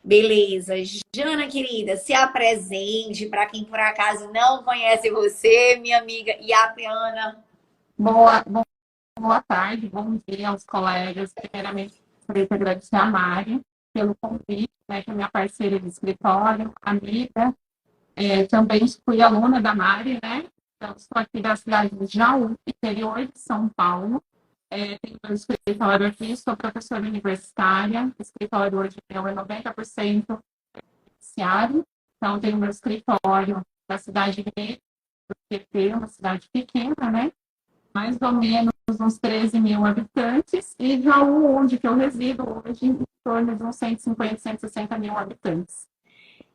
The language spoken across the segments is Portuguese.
Beleza. Jana, querida, se apresente para quem por acaso não conhece você, minha amiga Iapeana. Boa tarde, bom dia aos colegas. Primeiramente, gostaria de agradecer a Mari pelo convite, né, que é minha parceira de escritório, amiga. Também fui aluna da Mari, né? Então, estou aqui da cidade de Jaú, interior de São Paulo. Tenho meu escritório aqui, sou professora universitária. O escritório hoje meu é 90% beneficiário. Então, tenho meu escritório da cidade de PT, uma cidade pequena, né? Mais ou menos uns 13 mil habitantes, e Jaú, onde que eu resido hoje, em torno de uns 150, 160 mil habitantes.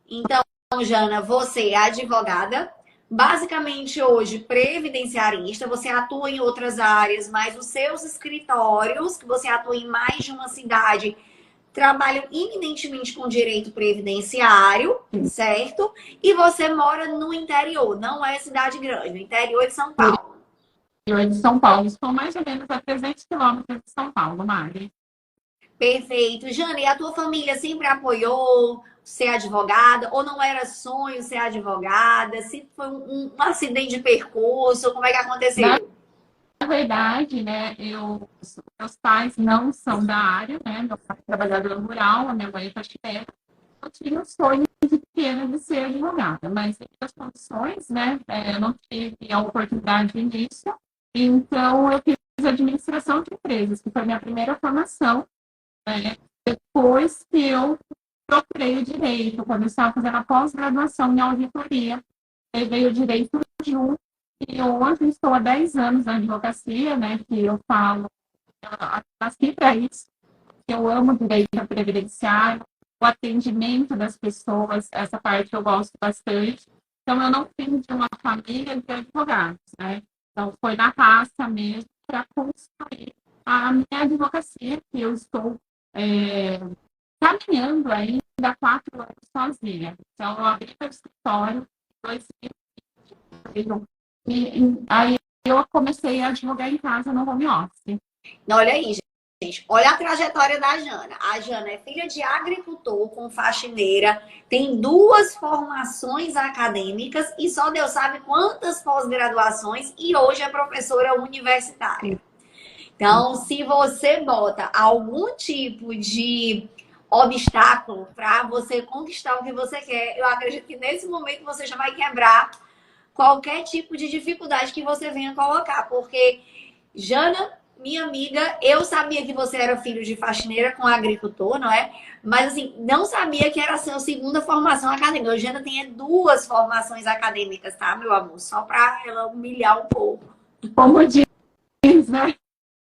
Então, Jana, você é advogada, basicamente hoje previdenciarista, você atua em outras áreas, mas os seus escritórios, que você atua em mais de uma cidade, trabalham eminentemente com direito previdenciário, certo? E você mora no interior, não é cidade grande, no interior de São Paulo. Eu de São Paulo, estou mais ou menos a 300 quilômetros de São Paulo, Mari. Perfeito. Jana, e a tua família sempre apoiou ser advogada? Ou não era sonho ser advogada? Se foi um acidente de percurso, como é que Na aconteceu? verdade, né, meus pais não são da área, né, meu pai é trabalhador rural, a minha mãe é faxineira. Eu tinha o sonho de pequena de ser advogada, mas em as condições, né, eu não tive a oportunidade nisso, então eu fiz administração de empresas, que foi a minha primeira formação, né, depois que eu procurei o direito, quando eu estava fazendo a pós-graduação em auditoria, levei o direito junto, e hoje estou há 10 anos na advocacia, né, que eu falo, eu nasci para isso, eu amo direito previdenciário, o atendimento das pessoas, essa parte eu gosto bastante. Então, eu não vim de uma família de advogados, né? Então, foi na raça mesmo para construir a minha advocacia, que eu estou é, caminhando ainda há 4 anos sozinha. Então, eu abri meu escritório em 2021 e aí eu comecei a advogar em casa no home office. Não, olha aí, gente. Olha a trajetória da Jana. A Jana é filha de agricultor com faxineira, tem duas formações acadêmicas e só Deus sabe quantas pós-graduações e hoje é professora universitária. Então, se você bota algum tipo de obstáculo para você conquistar o que você quer, eu acredito que nesse momento você já vai quebrar qualquer tipo de dificuldade que você venha colocar, porque Jana, minha amiga, eu sabia que você era filho de faxineira com agricultor, não é? Mas assim, não sabia que era a sua segunda formação acadêmica. A Jana tem duas formações acadêmicas, tá, meu amor? Só para ela humilhar um pouco. Como diz, né?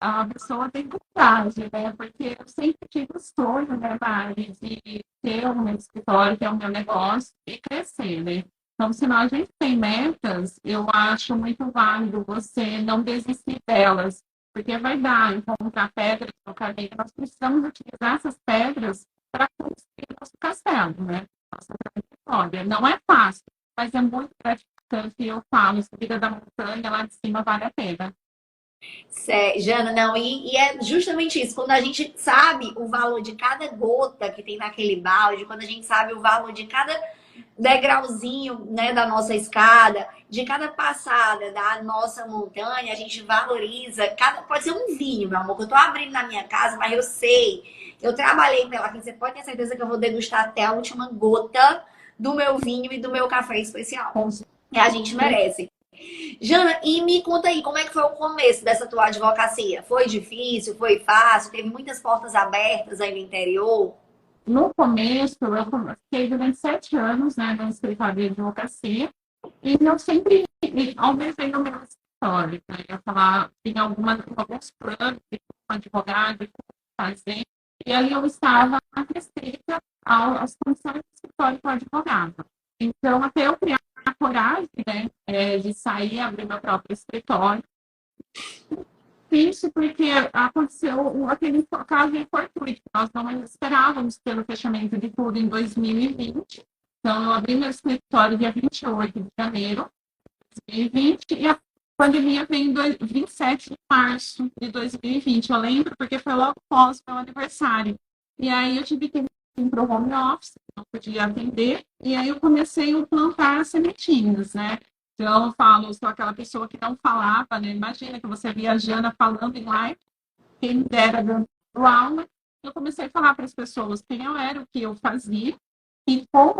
A pessoa tem coragem, né? Porque eu sempre tive o sonho, né, Mari, de ter o meu escritório, ter o meu negócio e crescer, né? Então, se a gente tem metas, eu acho muito válido você não desistir delas, porque vai dar, encontrar pedras no caminho. Nós precisamos utilizar essas pedras para construir nosso castelo, né? Nossa trajetória. Não é fácil, mas é muito gratificante e eu falo, subida da montanha lá de cima vale a pena. Jana, não, e é justamente isso. Quando a gente sabe o valor de cada gota que tem naquele balde, quando a gente sabe o valor de cada degrauzinho, né, da nossa escada, de cada passada da nossa montanha, a gente valoriza. Pode ser um vinho, meu amor, que eu tô abrindo na minha casa, mas eu sei, eu trabalhei pela frente, você pode ter certeza que eu vou degustar até a última gota do meu vinho e do meu café especial. E a gente merece. Jana, e me conta aí, como é que foi o começo dessa tua advocacia? Foi difícil? Foi fácil? Teve muitas portas abertas aí no interior? No começo, eu fiquei durante 7 anos, né, no escritório de advocacia, e eu sempre almejei no meu escritório, né, eu falar, tinha alguns planos de como advogado, de como fazer, e aí eu estava restrita às condições do escritório com advogado. Então, até eu criar a coragem, né, de sair e abrir meu próprio escritório, isso porque aconteceu aquele caso fortuito. Nós não esperávamos pelo fechamento de tudo em 2020. Então, eu abri meu escritório dia 28 de janeiro de 2020 e a pandemia veio em 27 de março de 2020. Eu lembro porque foi logo após meu aniversário. E aí eu tive que para o home office, não podia atender, e aí eu comecei a plantar sementinhas, né? Então, eu falo, sou aquela pessoa que não falava, né? Imagina que você via a Jana falando em live, quem me dera dando aula, eu comecei a falar para as pessoas quem eu era, o que eu fazia, e com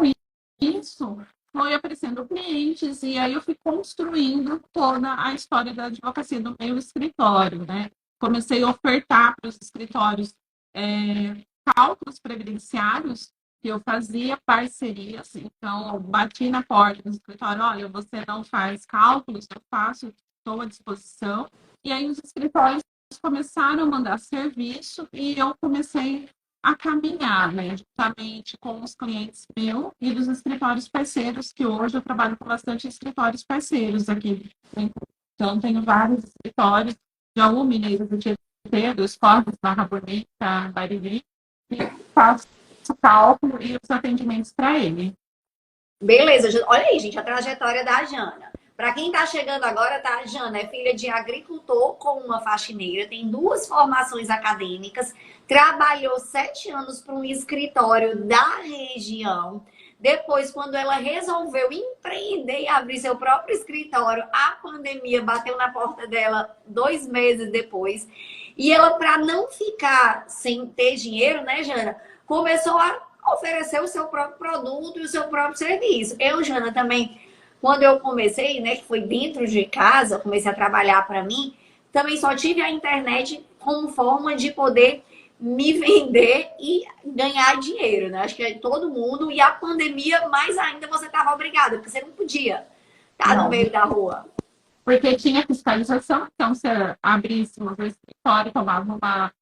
isso foi aparecendo clientes, e aí eu fui construindo toda a história da advocacia do meu escritório, né? Comecei a ofertar para os escritórios cálculos previdenciários, que eu fazia parcerias, então eu bati na porta do escritório, olha, você não faz cálculos, eu faço, estou à disposição, e aí os escritórios começaram a mandar serviço e eu comecei a caminhar, né, justamente com os clientes meus e dos escritórios parceiros, que hoje eu trabalho com bastante escritórios parceiros aqui. Então, tenho vários escritórios, Jaú, Mineiros do Tietê, dos Corpos, Barra Bonita, Bariri, e faço cálculo e os atendimentos para ele. Beleza, olha aí, gente, a trajetória da Jana. Para quem está chegando agora, tá? A Jana é filha de agricultor com uma faxineira, tem 2 formações acadêmicas, trabalhou 7 anos para um escritório da região. Depois, quando ela resolveu empreender e abrir seu próprio escritório, a pandemia bateu na porta dela 2 meses depois. E ela, para não ficar sem ter dinheiro, né, Jana, começou a oferecer o seu próprio produto e o seu próprio serviço. Eu, Jana, também, quando eu comecei, né, que foi dentro de casa, comecei a trabalhar para mim, também só tive a internet como forma de poder me vender e ganhar dinheiro, né? Acho que é todo mundo, e a pandemia, mais ainda, você estava obrigada, porque você não podia estar no meio da rua. Porque tinha fiscalização, então você abrisse o escritório, tomava uma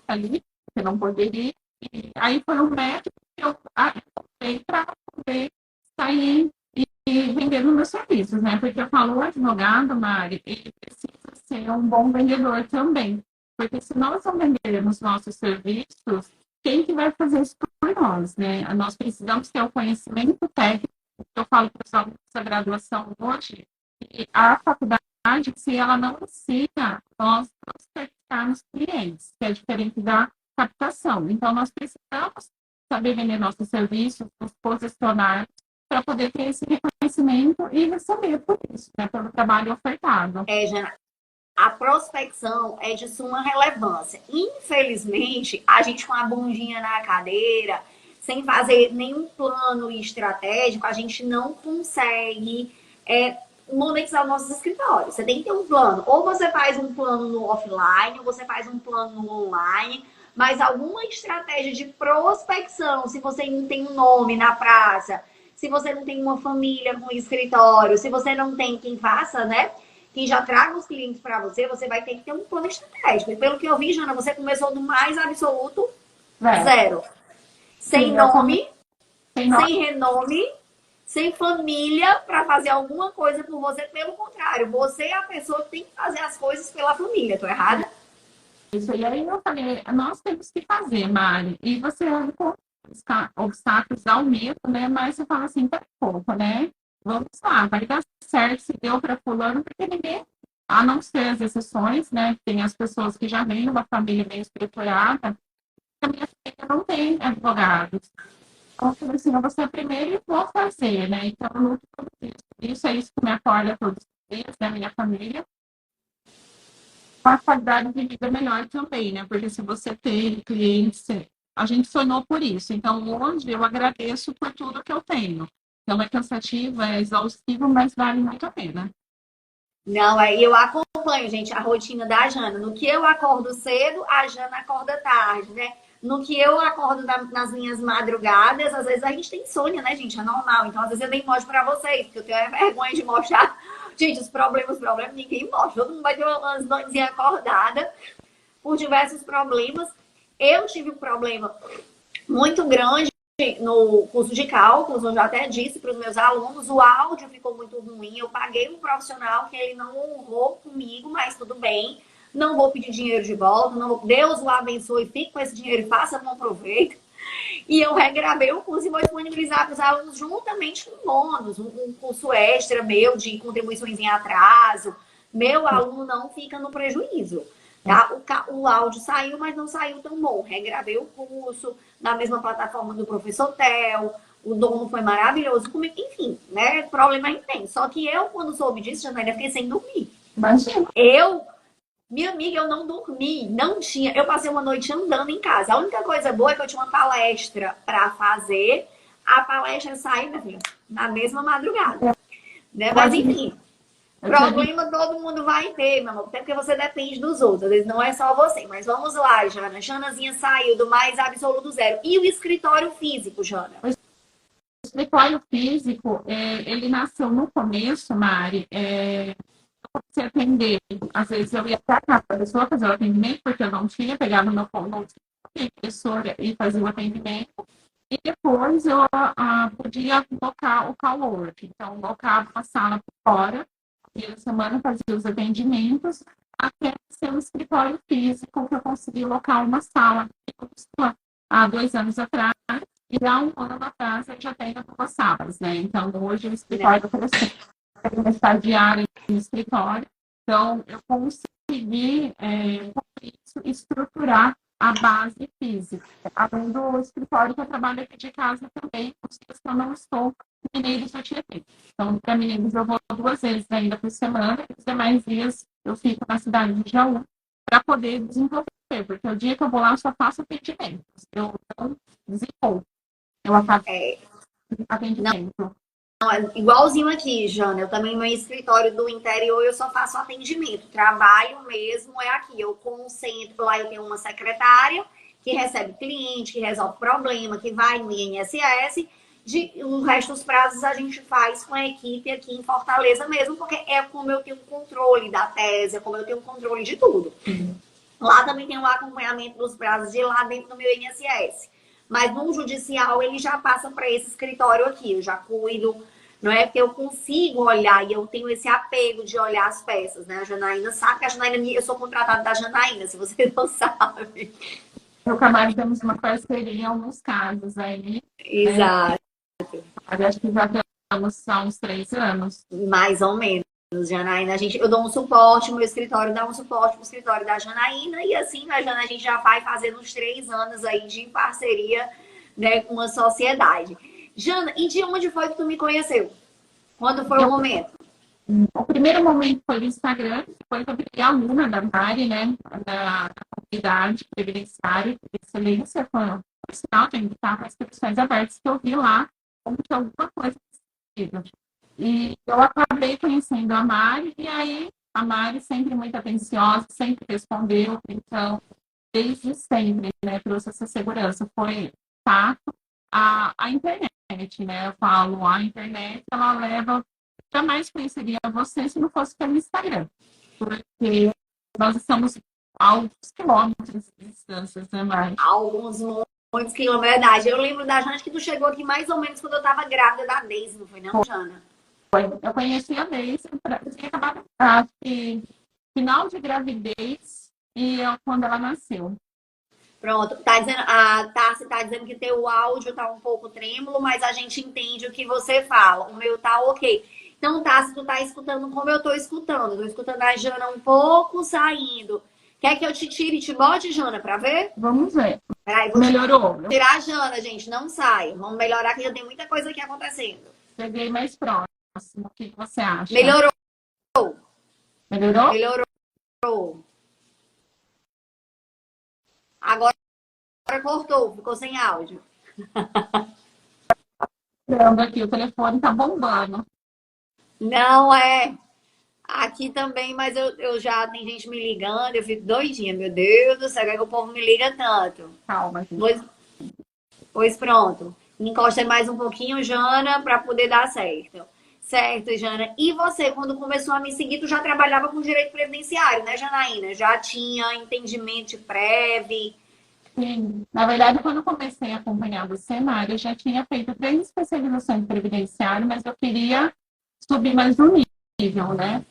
ali, você não poderia. E aí foi um método que eu adotei para poder sair e vender os meus serviços, né? Porque eu falo, o advogado, Mari, ele precisa ser um bom vendedor também. Porque se nós não vendermos nossos serviços, quem que vai fazer isso por nós, né? Nós precisamos ter o conhecimento técnico. Eu falo para os alunos da graduação hoje, e a faculdade, se ela não ensina, nós prospectarmos clientes, que é diferente da captação. Então, nós precisamos saber vender nossos serviços, nos posicionar, para poder ter esse reconhecimento e receber por isso, né, pelo trabalho ofertado. Jana, a prospecção é de suma relevância. Infelizmente, a gente com a bundinha na cadeira, sem fazer nenhum plano estratégico, a gente não consegue monetizar os nossos escritórios. Você tem que ter um plano. Ou você faz um plano no offline, ou você faz um plano no online, mas alguma estratégia de prospecção, se você não tem um nome na praça, se você não tem uma família com escritório, se você não tem quem faça, né? Quem já traga os clientes para você, você vai ter que ter um plano estratégico. E pelo que eu vi, Jana, você começou do mais absoluto zero. Sem nome, sem renome, sem família para fazer alguma coisa por você. Pelo contrário, você é a pessoa que tem que fazer as coisas pela família. Tô errada? Isso, e aí eu falei, nós temos que fazer, Mari. E você obstáculos ao medo, né? Mas você fala assim, tá pouco, né? Vamos lá, vai dar certo se deu para fulano, porque ninguém, a não ser as exceções, né? Tem as pessoas que já vêm de uma família meio estruturada, a minha família não tem advogados. Então, eu falei assim, eu vou ser a primeira e vou fazer, né? Então, eu luto por isso. Isso é isso que me acorda todos os dias, né? Minha família. Uma qualidade de vida melhor também, né? Porque se você tem clientes, a gente sonhou por isso. Então, hoje eu agradeço por tudo que eu tenho. Então, é cansativo, é exaustivo, mas vale muito a pena. Não, eu acompanho, gente, a rotina da Jana. No que eu acordo cedo, a Jana acorda tarde, né? No que eu acordo nas minhas madrugadas, às vezes a gente tem insônia, né, gente? É normal. Então, às vezes eu nem mostro pra vocês, porque eu tenho vergonha de mostrar. Gente, os problemas, ninguém mostra. Todo mundo vai ter umas noites acordadas por diversos problemas. Eu tive um problema muito grande no curso de cálculos, eu já até disse para os meus alunos, o áudio ficou muito ruim, eu paguei um profissional que ele não honrou comigo, mas tudo bem, não vou pedir dinheiro de volta, Deus o abençoe, fique com esse dinheiro e faça bom proveito. E eu regravei o curso e vou disponibilizar para os alunos juntamente com bônus, um curso extra meu de contribuições em atraso. Meu aluno não fica no prejuízo. Tá? O áudio saiu, mas não saiu tão bom. Regravei o curso, na mesma plataforma do professor Theo, o dono foi maravilhoso comigo, enfim, né? Problema a gente tem. Só que eu, quando soube disso, Janaína, fiquei sem dormir. Imagina. Minha amiga, eu não dormi, não tinha. Eu passei uma noite andando em casa. A única coisa boa é que eu tinha uma palestra para fazer. A palestra saiu, minha filha, na mesma madrugada. Né? Mas enfim, problema todo mundo vai ter, meu amor. Até porque você depende dos outros. Às vezes não é só você. Mas vamos lá, Jana. Janazinha saiu do mais absoluto zero. E o escritório físico, Jana? O escritório físico, ele nasceu no começo, Mari, você atender. Às vezes eu ia até casa da pessoa fazer o atendimento, porque eu não tinha pegado meu notebook, impressora e fazia o atendimento. E depois eu podia locar o cowork. Então, locava uma sala por fora, e na semana fazia os atendimentos, até ser um escritório físico, que eu consegui locar uma sala. Há 2 anos atrás, e há 1 ano atrás eu já tenho 2 salas, né? Então, hoje o escritório cresceu. Eu tenho estagiária no escritório. Então, eu consegui, com isso, estruturar a base física. Além do escritório que eu trabalho aqui de casa também, os dias que eu não estou, Mineiros eu tinha feito. Então, para Mineiros eu vou 2 vezes ainda por semana, e os demais dias eu fico na cidade de Jaú para poder desenvolver, porque o dia que eu vou lá eu só faço atendimentos. Eu não desenvolvo. Eu faço atendimento. Não, é igualzinho aqui, Jana. Eu também, no escritório do interior, eu só faço atendimento. Trabalho mesmo é aqui. Eu concentro lá, eu tenho uma secretária que recebe cliente, que resolve problema, que vai no INSS. O resto dos prazos a gente faz com a equipe aqui em Fortaleza mesmo, porque é como eu tenho controle da tese, é como eu tenho controle de tudo. Lá também tem o acompanhamento dos prazos de lá dentro do meu INSS. Mas no judicial ele já passa para esse escritório aqui. Eu já cuido, não é porque eu consigo olhar e eu tenho esse apego de olhar as peças, né? A Janaína sabe que a Janaína, eu sou contratada da Janaína, se você não sabe. Eu com a Mari temos uma parceria em alguns casos aí. Exato. Acho que já estamos há uns 3 anos. Mais ou menos. Janaína, eu dou um suporte, meu escritório dá um suporte pro escritório da Janaína, e assim a gente já vai fazendo uns 3 anos aí de parceria, né, com a sociedade. Jana, e de onde foi que tu me conheceu? Quando foi o momento? O primeiro momento foi no Instagram, depois eu virei aluna da Mari, né, da comunidade previdenciária, de excelência, foi o sinal de invitar para inscrições abertas, que eu vi lá como que alguma coisa possível. E eu acabei conhecendo a Mari, e aí a Mari sempre muito atenciosa, sempre respondeu, então, desde sempre, né, trouxe essa segurança. Foi fato a internet, né? Eu falo, a internet, ela leva, jamais conheceria você se não fosse pelo Instagram, porque nós estamos a alguns quilômetros de distância, né, Mari? Muitos quilômetros, verdade. Eu lembro da Jana que tu chegou aqui mais ou menos quando eu tava grávida da Deise, não foi não, Jana? Eu conheci a Deise, tinha acabado de final de gravidez e quando ela nasceu. Pronto, tá dizendo, a Tarsi tá dizendo que teu áudio tá um pouco trêmulo, mas a gente entende o que você fala. O meu tá ok. Então, Tarsi, tu tá escutando como eu tô escutando. Tô escutando a Jana um pouco saindo. Quer que eu te tire e te bote, Jana, pra ver? Vamos ver. Peraí, melhorou. Tirar a Jana, gente, não sai. Vamos melhorar que já tem muita coisa aqui acontecendo. Cheguei mais próximo. O que você acha? Melhorou. Melhorou? Melhorou. Agora cortou, ficou sem áudio. Aqui, o telefone tá bombando. Não é. Aqui também, mas eu já tem gente me ligando, eu fico doidinha, meu Deus do céu, que o povo me liga tanto. Calma, gente. Pois pronto. Encosta mais um pouquinho, Jana, para poder dar certo. Certo, Jana. E você, quando começou a me seguir, tu já trabalhava com direito previdenciário, né, Janaína? Já tinha entendimento de prévio? Sim. Na verdade, quando eu comecei a acompanhar você, Mari, eu já tinha feito 3 especializações previdenciárias, mas eu queria subir mais um nível, né?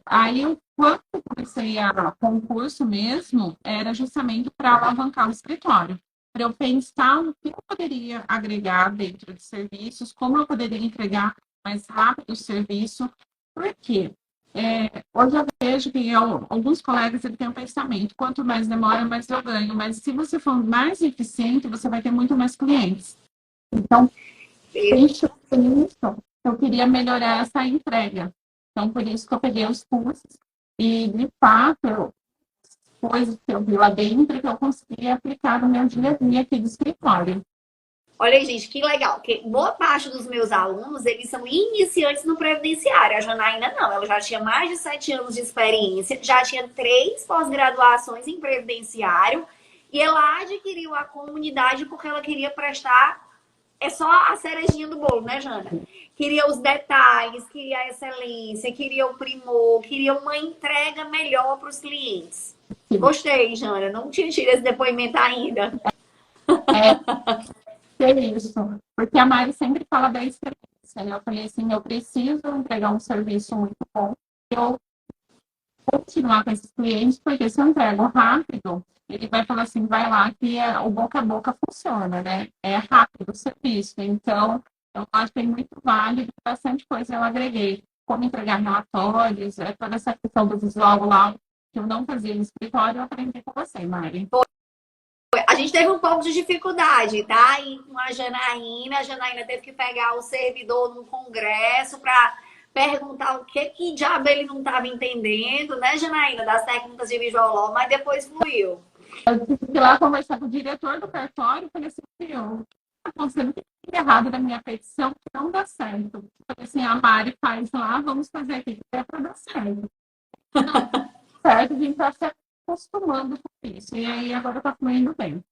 Aí, quando eu comecei a concurso mesmo, era justamente para alavancar o escritório, para eu pensar o que eu poderia agregar dentro de serviços, como eu poderia entregar mais rápido o serviço. Por quê? Hoje eu vejo que alguns colegas ele têm um pensamento, quanto mais demora, mais eu ganho. Mas se você for mais eficiente, você vai ter muito mais clientes. Então, isso, eu queria melhorar essa entrega. Então, por isso que eu peguei os cursos e, de fato, coisas que eu vi lá dentro que eu consegui aplicar no meu dia a dia aqui do escritório. Olha aí, gente, que legal. Que boa parte dos meus alunos, eles são iniciantes no previdenciário. A Janaína não, ela já tinha mais de 7 anos de experiência, já tinha 3 pós-graduações em previdenciário e ela adquiriu a comunidade porque ela queria prestar, é só a cerejinha do bolo, né, Jana? Queria os detalhes, queria a excelência, queria o primor, queria uma entrega melhor para os clientes. Gostei, Jana. Não tinha tido esse depoimento ainda. É isso, porque a Mari sempre fala da experiência, né? Eu falei assim, eu preciso entregar um serviço muito bom, eu continuar com esses clientes, porque se eu entrego rápido, ele vai falar assim, vai lá que o boca a boca funciona, né? É rápido o serviço. Então, eu acho que é muito válido, bastante coisa eu agreguei. Como entregar relatórios, toda essa questão do visual lá, que eu não fazia no escritório, eu aprendi com você, Mari. A gente teve um pouco de dificuldade, tá? E com a Janaína teve que pegar o servidor no congresso para perguntar o que diabo ele não estava entendendo, né, Janaína, das técnicas de visual law, mas depois fluiu. Eu tive que ir lá conversar com o diretor do cartório, falei assim, eu está acontecendo que errado na minha petição, que não dá certo. Eu falei assim, a Mari faz lá, vamos fazer aqui, que é para dar certo. Não, certo, a gente está se acostumando com isso. E aí agora está fluindo bem.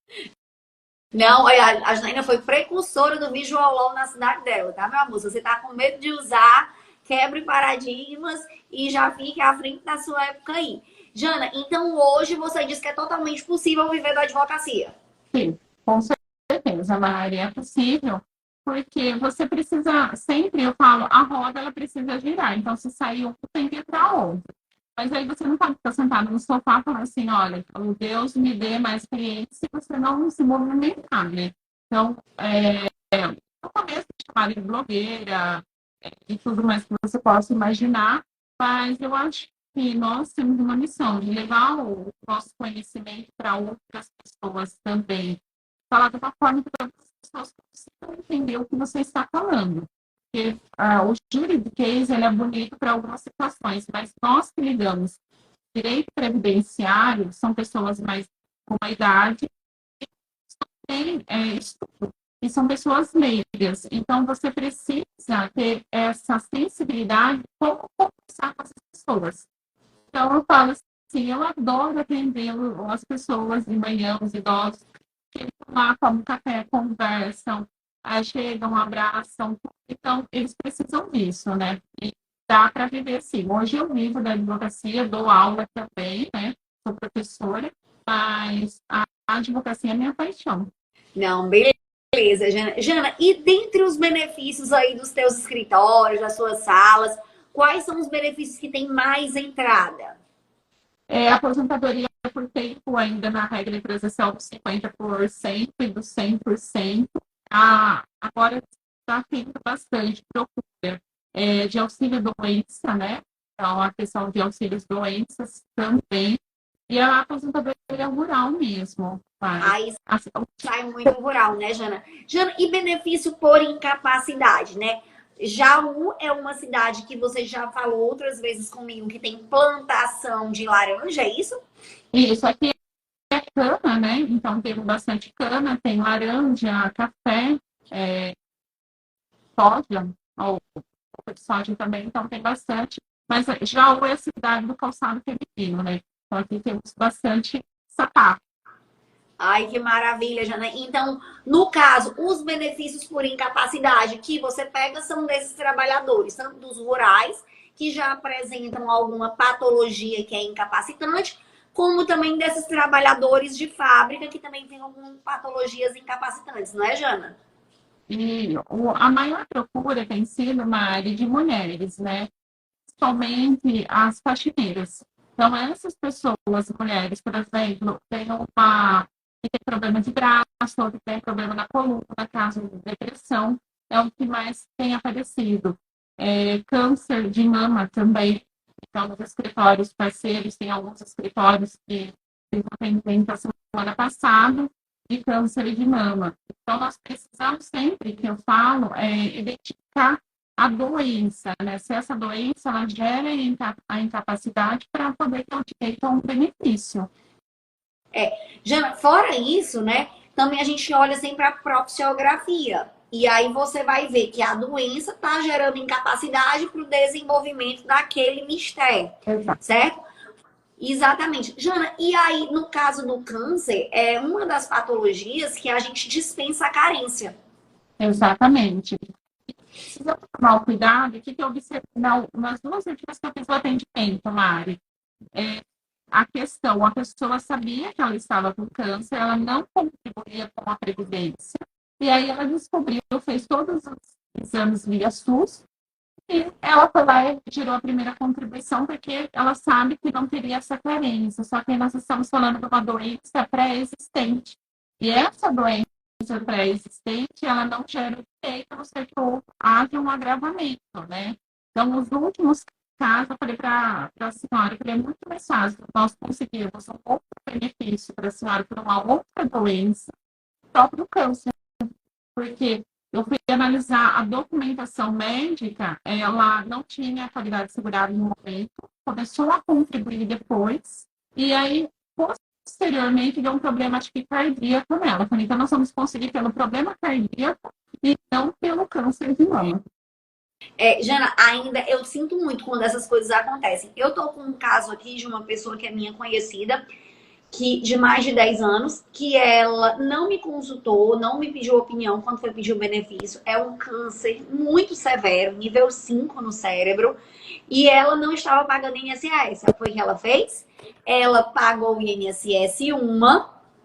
Não, olha, a Janaína foi precursora do visual law na cidade dela, tá, meu amor? Se você tá com medo de usar, quebre paradigmas e já fique à frente da sua época aí. Jana, então hoje você diz que é totalmente possível viver da advocacia. Sim, com certeza, Mari, é possível, porque você precisa, sempre eu falo, a roda ela precisa girar, então se sair um, tem que entrar outro. Mas aí você não pode ficar sentado no sofá falando assim, olha, Deus me dê mais clientes se você não se movimentar, né? Então, no começo de chamar de blogueira e tudo mais que você possa imaginar, mas eu acho que nós temos uma missão de levar o nosso conhecimento para outras pessoas também. Falar de uma forma que as pessoas consigam entender o que você está falando. Porque o juridiquês ele é bonito para algumas situações, mas nós que lidamos direito previdenciário são pessoas mais com uma idade que têm estudo e são pessoas leigas. Então, você precisa ter essa sensibilidade de como conversar com essas pessoas. Então, eu falo assim, eu adoro atender as pessoas de manhã, os idosos, que eles vão lá, tomam café, conversam, chegam, abraçam. Então, eles precisam disso, né? E dá para viver sim. Hoje eu vivo da advocacia, dou aula também, né? Sou professora, mas a advocacia é minha paixão. Não, beleza, Jana. Jana, e dentre os benefícios aí dos teus escritórios, das suas salas, quais são os benefícios que têm mais entrada? Aposentadoria por tempo ainda na regra presencial dos 50% e dos 100%. Agora está tendo bastante procura de auxílio doença, né? Então, a questão de auxílios doenças também. E a aposentadoria rural mesmo. Aí Assim, sai muito rural, né, Jana? Jana, e benefício por incapacidade, né? Jaú é uma cidade que você já falou outras vezes comigo que tem plantação de laranja, é isso? isso aqui é cana, né? Então temos bastante cana, tem laranja, café, soja, ou de soja também, então tem bastante. Mas Jaú é a cidade do calçado feminino, né? Então aqui temos bastante sapato. Ai, que maravilha, Jana. Então, no caso, os benefícios por incapacidade que você pega são desses trabalhadores, tanto dos rurais, que já apresentam alguma patologia que é incapacitante, como também desses trabalhadores de fábrica que também têm algumas patologias incapacitantes, não é, Jana? E a maior procura tem sido uma área de mulheres, né? Somente as faxineiras. Então, essas pessoas, mulheres, por exemplo, que tem problema de braço, ou que tem problema na coluna, caso de depressão, é o que mais tem aparecido. Câncer de mama também. Então, nos escritórios parceiros, tem alguns escritórios que fiz atendimento a semana passada de câncer de mama. Então, nós precisamos sempre, que eu falo, identificar a doença, né? Se essa doença ela gera a incapacidade para poder ter o direito a um benefício. Jana, fora isso, né? Também a gente olha sempre a profissiografia. E aí você vai ver que a doença está gerando incapacidade para o desenvolvimento daquele mistério, certo? Exatamente. Jana, e aí, no caso do câncer, é uma das patologias que a gente dispensa a carência. Exatamente. Precisa tomar o cuidado, o que eu observei nas duas últimas que eu fiz o atendimento, Mari. A questão, a pessoa sabia que ela estava com câncer, ela não contribuía com a previdência, e aí ela descobriu, fez todos os exames via SUS, e ela foi lá e tirou a primeira contribuição, porque ela sabe que não teria essa carência, só que nós estamos falando de uma doença pré-existente. E essa doença pré-existente, ela não gera o direito, a não ser que haja um agravamento, né? Então, nos últimos casos, eu falei para a senhora que é muito mais fácil nós conseguirmos um outro benefício para a senhora por uma outra doença, próprio câncer, porque eu fui analisar a documentação médica, ela não tinha qualidade segurada no momento, começou a contribuir depois, e aí, posteriormente, deu um problema, acho que cardíaco nela. Então, nós vamos conseguir pelo problema cardíaco e não pelo câncer de mama. Jana, ainda eu sinto muito quando essas coisas acontecem. Eu tô com um caso aqui de uma pessoa que é minha conhecida, que de mais de 10 anos, que ela não me consultou, não me pediu opinião quando foi pedir o benefício. É um câncer muito severo, nível 5 no cérebro, e ela não estava pagando INSS. Foi o que ela fez? Ela pagou o INSS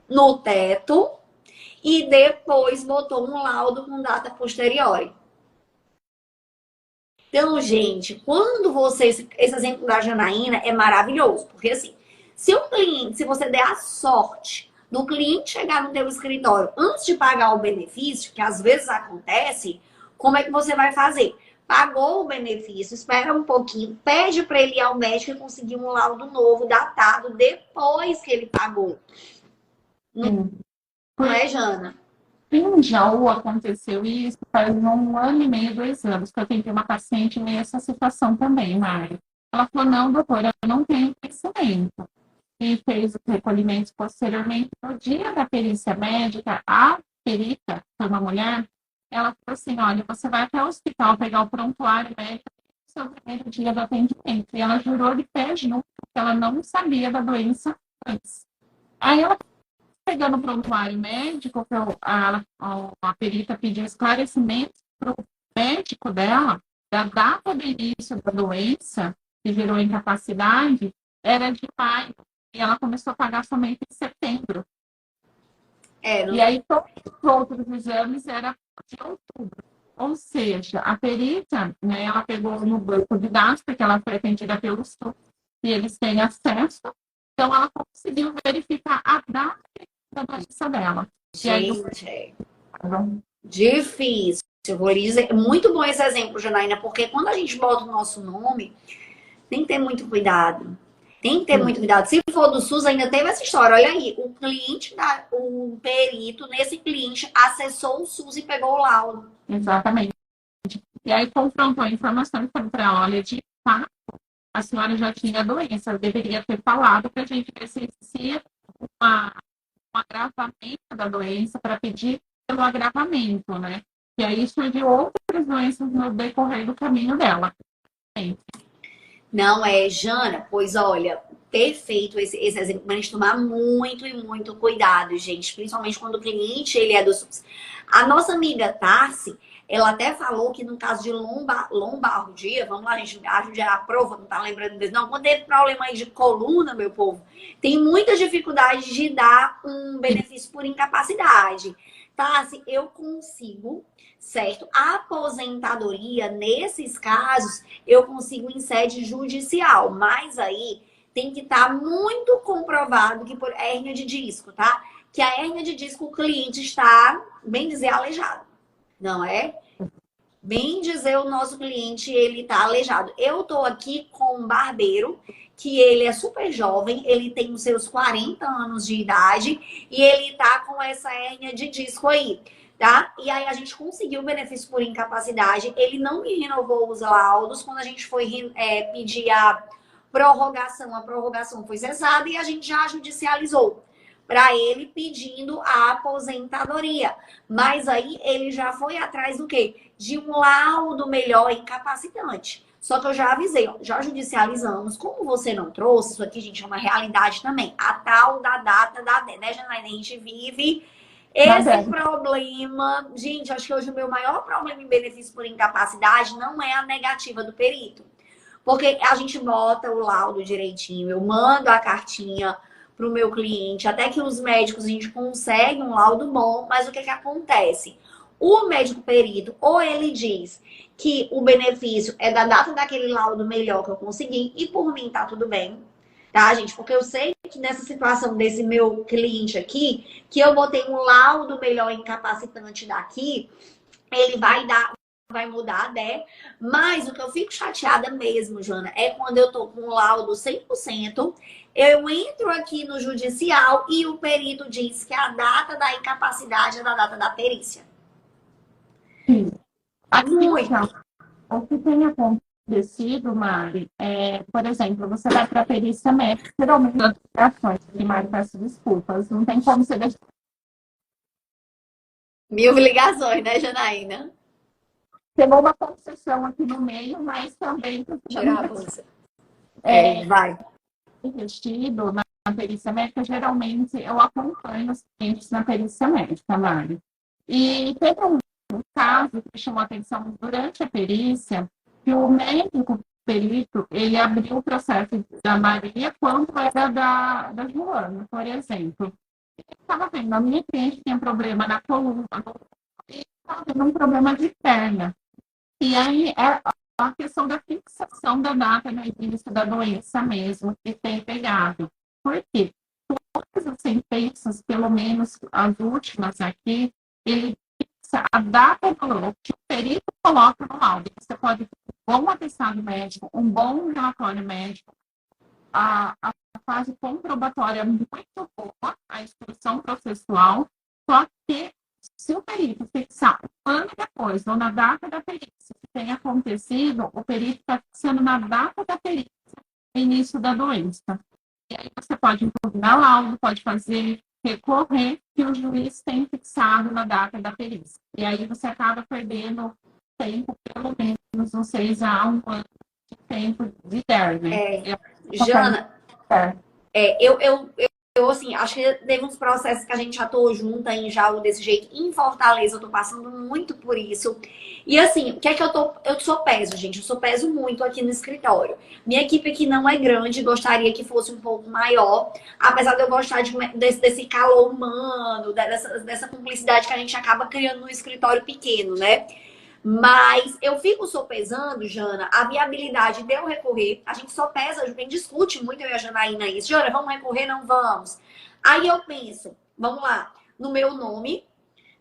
no teto e depois botou um laudo com data posterior. Então, gente, quando esse exemplo da Janaína é maravilhoso, porque assim, se você der a sorte do cliente chegar no teu escritório antes de pagar o benefício, que às vezes acontece, como é que você vai fazer? Pagou o benefício, espera um pouquinho, pede para ele ir ao médico e conseguir um laudo novo, datado, depois que ele pagou. Não é, Jana? Em Jaú aconteceu isso faz 1 ano e meio, 2 anos, que eu tentei uma paciente nessa situação também, Mari. Ela falou, não, doutora, eu não tenho conhecimento. E fez os recolhimentos posteriormente. No dia da perícia médica, a perita, foi uma mulher, ela falou assim, olha, você vai até o hospital pegar o prontuário médico no seu primeiro dia do atendimento. E ela jurou de pé junto, porque ela não sabia da doença antes. Aí ela pegando o prontuário médico, a perita pediu esclarecimento para o médico dela, da data do início da doença, que gerou incapacidade, era de maio. E ela começou a pagar somente em setembro. E aí, todos os outros exames eram de outubro. Ou seja, a perita, né, ela pegou no banco de dados, porque ela foi atendida pelo SUS, e eles têm acesso. Então, ela conseguiu verificar a data da doença dela. Gente, difícil. Eu vou lhe dizer, muito bom esse exemplo, Janaína, porque quando a gente bota o nosso nome, tem que ter muito cuidado. Tem que ter muito cuidado. Se for do SUS, ainda teve essa história. Olha aí, o perito nesse cliente acessou o SUS e pegou o laudo. Exatamente. E aí confrontou a informação e falou para ela, olha, de fato, a senhora já tinha a doença, eu deveria ter falado para a gente ver se existia um agravamento da doença para pedir pelo agravamento, né? E aí surgiu outras doenças no decorrer do caminho dela. Não é, Jana? Pois olha, perfeito esse exemplo. Mas a gente tomar muito e muito cuidado, gente. Principalmente quando o cliente ele é do SUS. A nossa amiga Tarsi, ela até falou que no caso de lombardia, vamos lá, gente, ajude a prova, não tá lembrando disso. Não, quando teve problema aí de coluna, meu povo, tem muita dificuldade de dar um benefício por incapacidade. Tarsi, eu consigo, certo? A aposentadoria, nesses casos, eu consigo em sede judicial, mas aí tem que estar muito comprovado que por hérnia de disco, tá? Que a hérnia de disco o cliente está, bem dizer, aleijado, não é? Bem dizer, o nosso cliente, ele tá aleijado. Eu tô aqui com um barbeiro, que ele é super jovem, ele tem os seus 40 anos de idade e ele tá com essa hérnia de disco aí, tá? E aí a gente conseguiu o benefício por incapacidade, ele não me renovou os laudos, quando a gente foi pedir a prorrogação foi cessada e a gente já judicializou para ele pedindo a aposentadoria. Mas aí ele já foi atrás do quê? De um laudo melhor incapacitante. Só que eu já avisei, ó, já judicializamos. Como você não trouxe, isso aqui, gente, é uma realidade também. A tal da data da, né, Janaína? A gente vive Na esse deve. problema. Gente, acho que hoje o meu maior problema em benefício por incapacidade não é a negativa do perito. Porque a gente bota o laudo direitinho, eu mando a cartinha para o meu cliente, até que os médicos a gente consegue um laudo bom, mas o que acontece? O médico perito, ou ele diz que o benefício é da data daquele laudo melhor que eu consegui, e por mim tá tudo bem, tá, gente? Porque eu sei que nessa situação desse meu cliente aqui, que eu botei um laudo melhor incapacitante daqui, ele vai mudar, né? Mas o que eu fico chateada mesmo, Joana, é quando eu tô com o laudo 100%, eu entro aqui no judicial e o perito diz que a data da incapacidade é da data da perícia. Sim. Aqui, Muito. então, o que tem acontecido, Mari, por exemplo, você vai para a perícia médica, geralmente as operações, que Mari, peço desculpas, não tem como você deixar. Mil ligações, né, Janaína? Pegou uma concessão aqui no meio, mas também Tirar a bolsa. é, Vai. investido na perícia médica, geralmente eu acompanho os clientes na perícia médica, Mari. E teve um caso que chamou a atenção durante a perícia, que o médico perito, ele abriu o processo da Maria quando era da Joana, por exemplo. Ele estava vendo, a minha cliente tinha problema na coluna, e estava tendo um problema de perna. E aí é a questão da fixação da data no início da doença mesmo, que tem pegado. Por quê? Todas as sentenças, pelo menos as últimas aqui, ele fixa a data do que o perito coloca no laudo. Você pode ter um bom atestado médico, um bom relatório médico, a fase comprobatória muito boa, a instrução processual, só que se o perito fixar um ano depois, ou na data da perícia, que tem acontecido, o perito está fixando na data da perícia o início da doença. E aí você pode impugnar laudo, pode fazer recorrer, que o juiz tem fixado na data da perícia. E aí você acaba perdendo tempo, pelo menos, uns 6 a 1 ano de tempo de der, né? Jana, eu, assim, acho que teve uns processos que a gente atuou junto em Jaú desse jeito. Em Fortaleza, eu tô passando muito por isso. E assim, o que é que eu sou peso, gente. Eu sou peso muito aqui no escritório. Minha equipe aqui não é grande, gostaria que fosse um pouco maior. Apesar de eu gostar desse calor humano, dessa cumplicidade que a gente acaba criando no escritório pequeno, né? Mas eu fico sopesando, Jana, a viabilidade de eu recorrer. A gente só pesa, a gente discute muito, eu e a Janaína isso. Jana, vamos recorrer? Não vamos. Aí eu penso, vamos lá, no meu nome,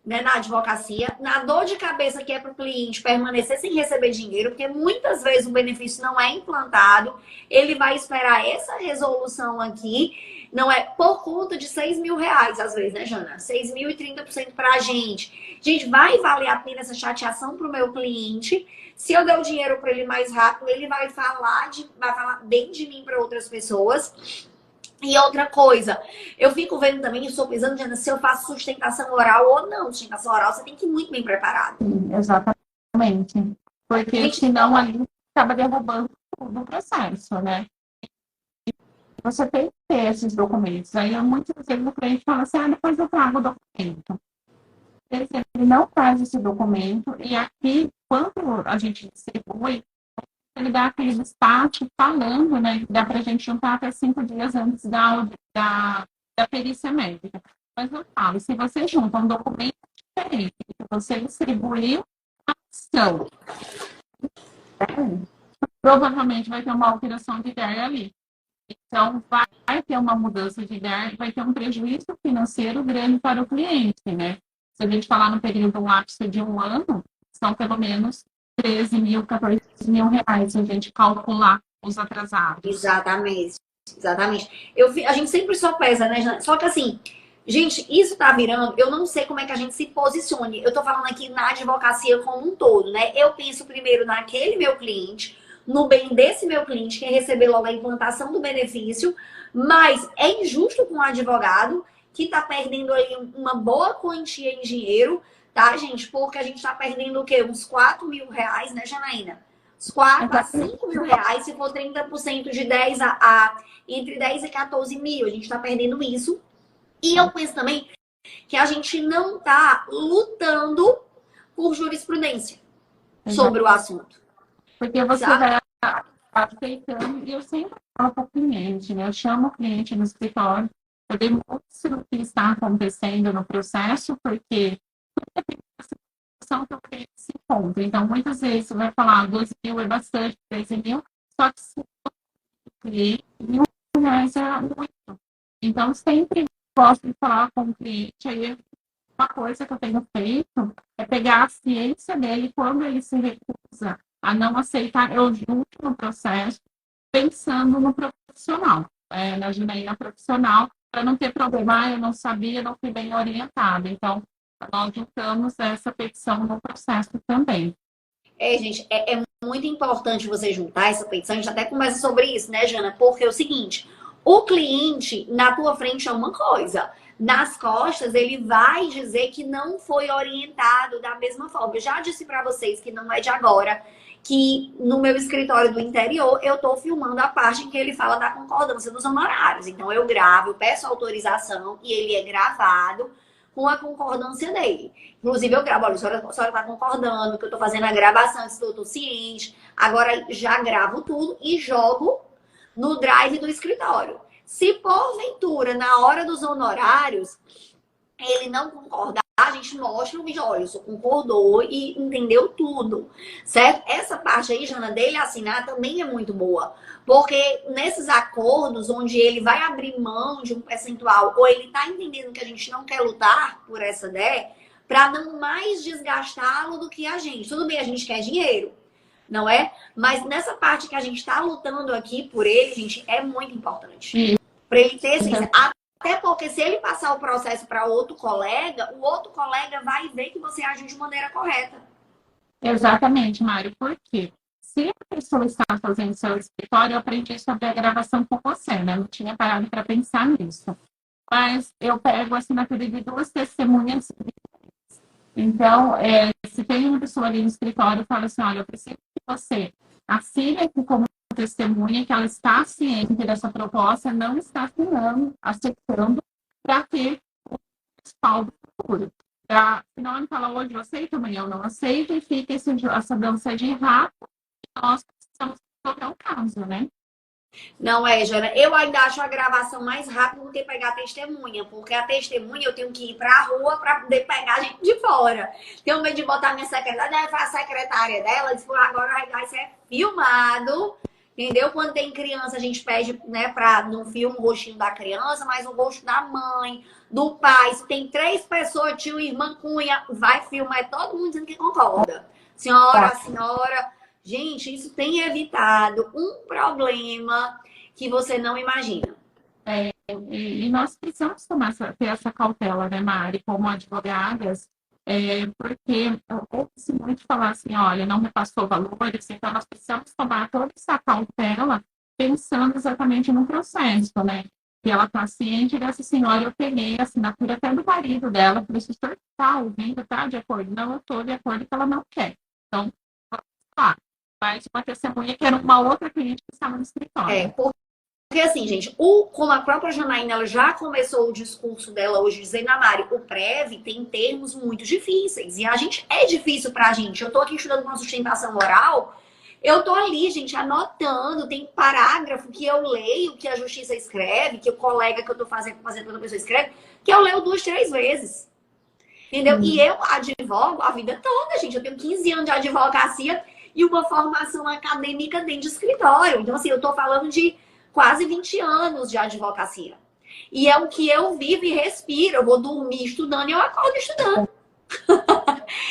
né, na advocacia, na dor de cabeça que é para o cliente permanecer sem receber dinheiro, porque muitas vezes o benefício não é implantado, ele vai esperar essa resolução aqui, não é por conta de R$ 6.000, às vezes, né, Jana? 6.000 e 30% para a gente. Gente, vai valer a pena essa chateação para o meu cliente? Se eu der o dinheiro para ele mais rápido, ele vai falar bem de mim para outras pessoas. E outra coisa, eu fico vendo também, eu estou pensando, Diana, se eu faço sustentação oral ou não. Sustentação oral, você tem que ir muito bem preparado. Sim, exatamente. Porque Gente, senão ali acaba derrubando tudo o processo, né? Você tem que ter esses documentos. Aí muitas vezes o cliente fala assim, depois eu trago o documento. Ele não traz esse documento e aqui, quando a gente distribui, ele dá aquele despacho falando, né? Dá para a gente juntar até 5 dias antes da perícia médica. Mas eu falo, se você junta um documento diferente, que você distribuiu a ação, provavelmente vai ter uma alteração de ideia ali. Então, vai ter uma mudança de ideia, vai ter um prejuízo financeiro grande para o cliente, né? Se a gente falar no período, um lapso de 1 ano, são pelo menos 13 mil, 14 mil reais, se a gente calcular os atrasados. Exatamente. Exatamente. A gente sempre só pesa, né, Jana? Só que assim, gente, isso tá virando. Eu não sei como é que a gente se posicione. Eu tô falando aqui na advocacia como um todo, né? Eu penso primeiro naquele meu cliente, no bem desse meu cliente, que é receber logo a implantação do benefício, mas é injusto com o advogado que tá perdendo aí uma boa quantia em dinheiro, tá, gente? Porque a gente tá perdendo o quê? Uns 4 mil reais, né, Janaína? Uns 4 a 5 mil reais, se for 30% de 10 entre 10 e 14 mil. A gente tá perdendo isso. E eu penso também que a gente não tá lutando por jurisprudência sobre o assunto. Porque você Sabe? vai aceitando, e eu sempre falo para o cliente, né? Eu chamo o cliente no escritório, eu demonstro o que está acontecendo no processo, porque a situação que o cliente se encontra. Então, muitas vezes você vai falar 12 mil é bastante, 13 mil, só que se o cliente, R$ 1.000 é muito. Então, sempre gosto de falar com o cliente, aí uma coisa que eu tenho feito é pegar a ciência dele quando ele se recusa a não aceitar, eu junto no processo, pensando no profissional, na Junaína profissional, para não ter problema, eu não sabia, não fui bem orientada. Então, nós juntamos essa petição no processo também. Gente, é muito importante você juntar essa petição. A gente até conversa sobre isso, né, Jana? Porque é o seguinte, o cliente na tua frente é uma coisa, nas costas ele vai dizer que não foi orientado da mesma forma. Eu já disse para vocês que não é de agora, que no meu escritório do interior eu tô filmando a parte em que ele fala da concordância dos honorários. Então eu gravo, eu peço autorização e ele é gravado com a concordância dele. Inclusive, eu gravo, olha, a senhora está concordando, que eu estou fazendo a gravação, estou ciente. Agora, já gravo tudo e jogo no drive do escritório. Se, porventura, na hora dos honorários, ele não concordar, a gente mostra o vídeo, olha, o senhor concordou e entendeu tudo, certo? Essa parte aí, Jana, dele assinar também é muito boa. Porque nesses acordos, onde ele vai abrir mão de um percentual, ou ele tá entendendo que a gente não quer lutar por essa ideia, para não mais desgastá-lo do que a gente. Tudo bem, a gente quer dinheiro, não é? Mas nessa parte que a gente tá lutando aqui por ele, gente, é muito importante. Para ele ter ciência. Até porque se ele passar o processo para outro colega, o outro colega vai ver que você agiu de maneira correta. Exatamente, Mário. Por quê? Se a pessoa está fazendo seu escritório, eu aprendi sobre a gravação com você, né? Eu não tinha parado para pensar nisso. Mas eu pego a assinatura de 2 testemunhas. Então, se tem uma pessoa ali no escritório e fala assim, olha, eu preciso que você assine aqui como testemunha que ela está ciente dessa proposta, não está assinando, aceitando, para ter o respaldo futuro. Senão ele fala, hoje eu aceito, amanhã eu não aceito, e fica essa dança de rato, e nós precisamos resolver o caso, né? Não é, Jana. Eu ainda acho a gravação mais rápida do que pegar a testemunha, porque a testemunha eu tenho que ir pra rua pra poder pegar a gente de fora. Tenho medo de botar minha secretária, a secretária dela, diz, agora vai ser filmado, entendeu? Quando tem criança, a gente pede, né, pra não filme o rostinho da criança, mas o rosto da mãe, do pai. Se tem 3 pessoas, tio, irmã, cunha, vai filmar, é todo mundo dizendo que concorda. Senhora. Gente, isso tem evitado um problema que você não imagina. E nós precisamos ter essa cautela, né, Mari, como advogadas, porque ouve-se muito falar assim, olha, não me passou valores, então nós precisamos tomar toda essa cautela pensando exatamente no processo, né? Que ela está ciente dessa senhora, eu peguei a assinatura até do marido dela, falei, se o senhor está ouvindo, tá de acordo? Não, eu estou de acordo que ela não quer. Então, tá. Mas uma testemunha que era uma outra cliente que estava no escritório. Porque assim, gente, como a própria Janaína ela já começou o discurso dela hoje dizendo, a Mari, o PREV tem termos muito difíceis. E a gente é difícil pra gente. Eu tô aqui estudando uma sustentação oral, eu tô ali, gente, anotando, tem parágrafo que eu leio, que a justiça escreve, que o colega que eu tô fazendo outra pessoa escreve, que eu leio 2, 3 vezes. Entendeu? E eu advogo a vida toda, gente. Eu tenho 15 anos de advocacia e uma formação acadêmica dentro de escritório. Então, assim, eu tô falando de quase 20 anos de advocacia. E é o que eu vivo e respiro. Eu vou dormir estudando e eu acordo estudando.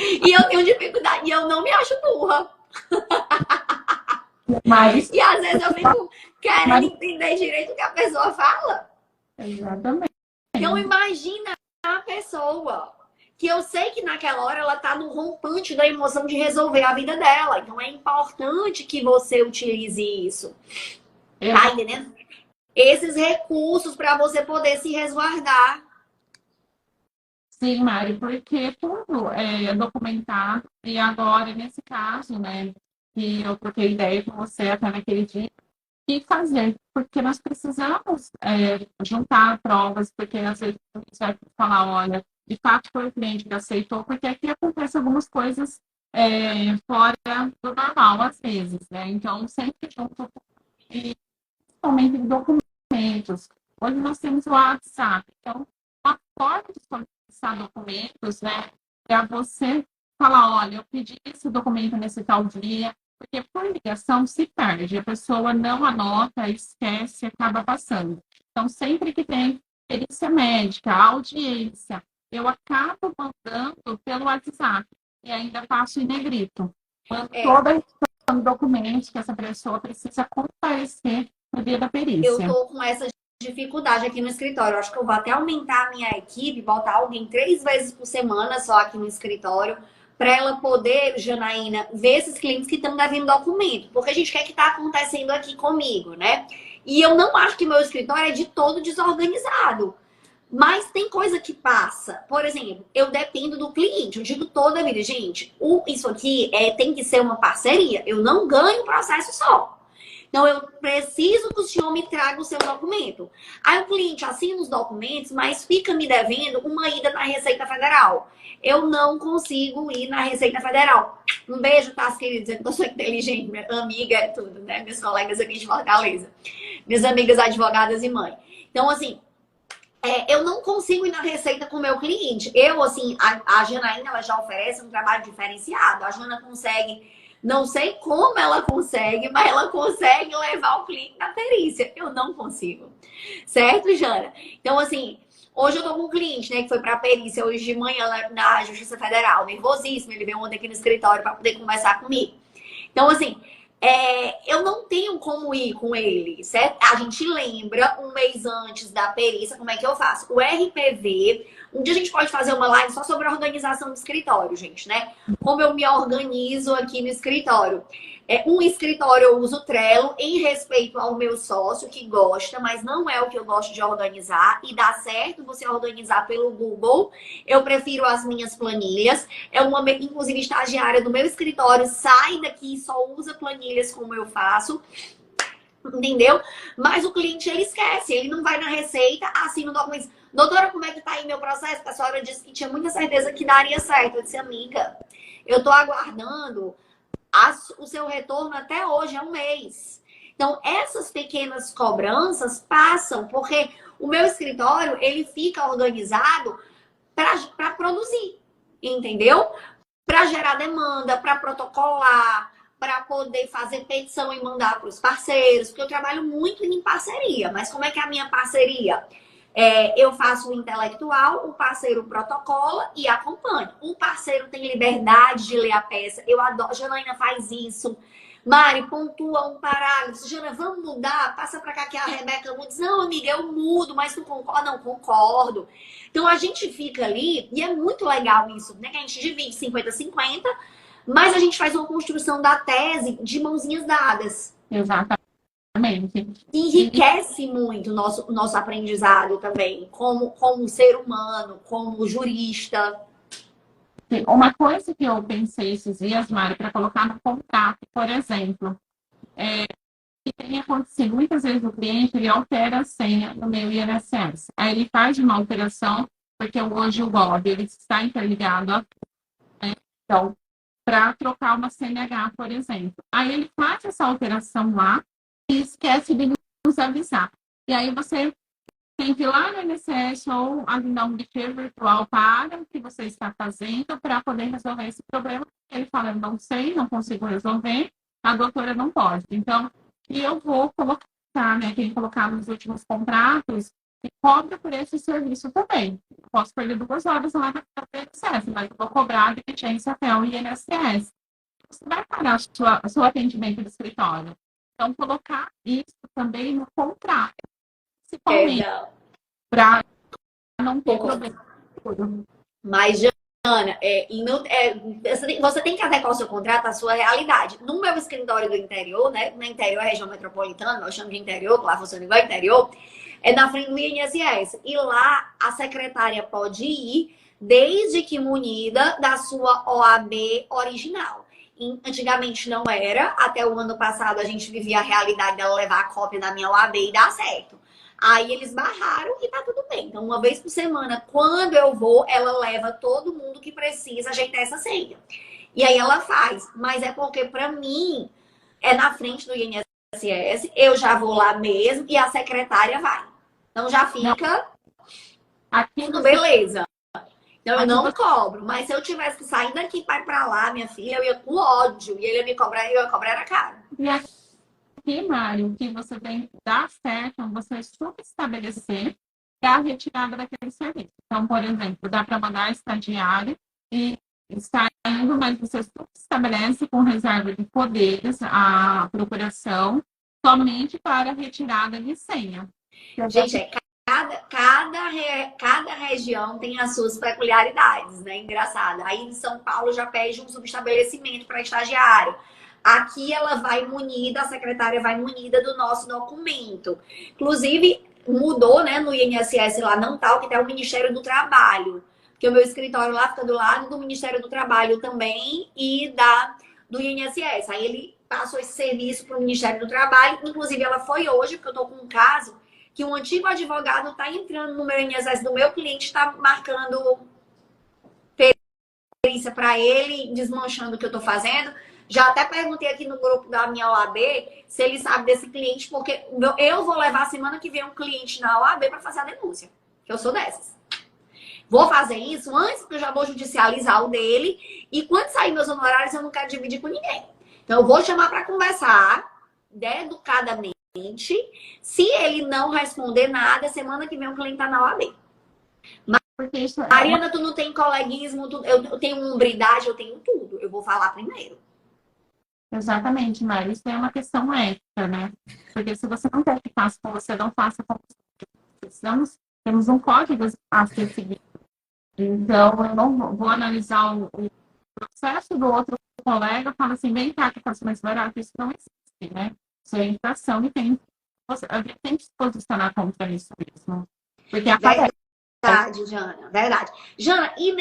E eu tenho dificuldade. E eu não me acho burra. Mas, E às vezes eu fico querendo entender direito o que a pessoa fala. exatamente. Então imagina a pessoa que eu sei que naquela hora ela tá no rompante da emoção de resolver a vida dela. Então é importante que você utilize isso. Tá entendendo? Esses recursos para você poder se resguardar. Sim, Mari, porque tudo é documentado. E agora, nesse caso, né, que eu troquei ideia com você até naquele dia, e fazer, porque nós precisamos juntar provas, porque às vezes a gente vai falar, olha, de fato foi o cliente que aceitou, porque aqui acontece algumas coisas fora do normal, às vezes, né? Então, sempre junto, e principalmente em documentos. Hoje nós temos o WhatsApp, então, uma forma de solicitar documentos, né, para você falar, olha, eu pedi esse documento nesse tal dia, porque por ligação se perde, a pessoa não anota, esquece, acaba passando. Então, sempre que tem perícia médica, audiência, eu acabo mandando pelo WhatsApp e ainda passo em negrito. Mando toda a questão de documentos que essa pessoa precisa comparecer no dia da Eu perícia. tô com essa dificuldade aqui no escritório. Eu acho que eu vou até aumentar a minha equipe, botar alguém 3 vezes por semana só aqui no escritório, para ela poder, Janaína, ver esses clientes que estão devendo documento. Porque a gente quer que está acontecendo aqui comigo, né? E eu não acho que meu escritório é de todo desorganizado. Mas tem coisa que passa. Por exemplo, eu dependo do cliente. Eu digo toda a vida, gente, isso aqui tem que ser uma parceria. Eu não ganho o processo só. Então, eu preciso que o senhor me traga o seu documento. Aí o cliente assina os documentos, mas fica me devendo uma ida na Receita Federal. Eu não consigo ir na Receita Federal. Um beijo, tá, queridos? Eu sou inteligente, minha amiga é tudo, né? Meus colegas aqui de Fortaleza. Minhas amigas advogadas e mãe. Então, assim, eu não consigo ir na Receita com o meu cliente. Eu, assim, a Janaína, ela já oferece um trabalho diferenciado. A Jana consegue, não sei como ela consegue, mas ela consegue levar o cliente na perícia. Eu não consigo. Certo, Jana? Então, assim, hoje eu tô com um cliente, né, que foi pra perícia hoje de manhã na Justiça Federal. Nervosíssimo. Ele veio ontem aqui no escritório para poder conversar comigo. Então, assim, eu não tenho como ir com ele, certo? A gente lembra um mês antes da perícia como é que eu faço. O RPV, um dia a gente pode fazer uma live só sobre a organização do escritório, gente, né? Como eu me organizo aqui no escritório. Um escritório eu uso Trello em respeito ao meu sócio que gosta, mas não é o que eu gosto de organizar. E dá certo você organizar pelo Google. Eu prefiro as minhas planilhas. Inclusive, estagiária do meu escritório sai daqui e só usa planilhas como eu faço. Entendeu? Mas o cliente, ele esquece. Ele não vai na Receita, assina o documento. Doutora, como é que tá aí meu processo? A senhora disse que tinha muita certeza que daria certo. Eu disse, amiga, eu tô aguardando o seu retorno até hoje, é um mês. Então, essas pequenas cobranças passam, porque o meu escritório, ele fica organizado para produzir, entendeu? Para gerar demanda, para protocolar, para poder fazer petição e mandar para os parceiros, porque eu trabalho muito em parceria. Mas como é que é a minha parceria? Eu faço o intelectual, o parceiro protocola e acompanha. O parceiro tem liberdade de ler a peça. Eu adoro. Janaína faz isso. Mari, pontua um parágrafo. Jana, vamos mudar? Passa para cá que a Rebeca muda. Diz, não, amiga, eu mudo, mas tu concorda? Não, concordo. Então a gente fica ali, e é muito legal isso, né? Que a gente divide 50-50, mas a gente faz uma construção da tese de mãozinhas dadas. Exatamente. Enriquece muito o nosso aprendizado também, como ser humano, como jurista. Uma coisa que eu pensei esses dias, Mari, para colocar no contrato, por exemplo, que tem acontecido muitas vezes o cliente ele altera a senha no meu INSS. Aí ele faz uma alteração, porque hoje o GOV ele está interligado a então, para trocar uma CNH, por exemplo. Aí ele faz essa alteração lá e esquece de nos avisar. E aí você tem que ir lá no INSS ou agendar um guichê virtual para o que você está fazendo para poder resolver esse problema. Ele fala, eu não sei, não consigo resolver, a doutora não pode. Então, e eu vou colocar, né, tem colocado nos últimos contratos, e cobra por esse serviço também. Eu posso perder 2 horas lá na INSS, mas eu vou cobrar a diligência até o INSS. você vai pagar seu atendimento do escritório. Então, colocar isso também no contrato, principalmente, Não. para não ter Concordo. problema futuro. Mas, Jana, você tem que adequar o seu contrato à sua realidade. No meu escritório do interior, né? No interior, é região metropolitana, nós chamamos de interior, lá funciona igual interior, é na frente do INSS. E lá a secretária pode ir, desde que munida da sua OAB original. Antigamente não era, até o ano passado a gente vivia a realidade dela levar a cópia da minha OAB e dar certo. Aí eles barraram e tá tudo bem. Então, uma vez por semana, quando eu vou, ela leva todo mundo que precisa ajeitar essa senha. E aí ela faz. Mas é porque, pra mim, é na frente do INSS, eu já vou lá mesmo e a secretária vai. Então já Não, fica aqui tudo você, beleza. Então eu aqui não você, cobro. Mas se eu tivesse que sair daqui para ir pra lá, minha filha, eu ia com ódio. E ele ia me cobrar e eu ia cobrar na cara. e aqui, Mário, o que você tem que dar certo é você subestabelecer a retirada daquele serviço. Então, por exemplo, dá para mandar estagiário e está indo, mas você estabelece com reserva de poderes a procuração somente para retirada de senha. Gente, cada região tem as suas peculiaridades, né? Engraçado. Aí em São Paulo já pede um subestabelecimento para estagiário. Aqui ela vai munida, a secretária vai munida do nosso documento. Inclusive, mudou, né, no INSS lá, não tal, que tem o Ministério do Trabalho. Porque o meu escritório lá fica do lado do Ministério do Trabalho também e do INSS. Aí ele passou esse serviço para o Ministério do Trabalho. Inclusive, ela foi hoje, porque eu estou com um caso que um antigo advogado está entrando no meu INSS do meu cliente, está marcando perícia para ele, desmanchando o que eu estou fazendo. Já até perguntei aqui no grupo da minha OAB se ele sabe desse cliente, porque eu vou levar semana que vem um cliente na OAB para fazer a denúncia, que eu sou dessas. Vou fazer isso antes, porque eu já vou judicializar o dele, e quando sair meus honorários eu não quero dividir com ninguém. Então eu vou chamar para conversar, educadamente. Se ele não responder nada, semana que vem o cliente tá na OAB. Porque isso é Mariana, tu não tem coleguismo, eu tenho umbridade, eu tenho tudo. Eu vou falar primeiro. exatamente, Mário. Isso é uma questão ética, né? Porque se você não quer que faça com você, não faça com você. Precisamos, temos um código a ser seguido. Então, eu não vou analisar o processo do outro colega e falo assim, vem cá que faço mais barato. Isso não existe, né? Isso é infração e a gente tem que se posicionar contra isso mesmo. Porque aparece. Verdade, Jana, verdade. Jana, e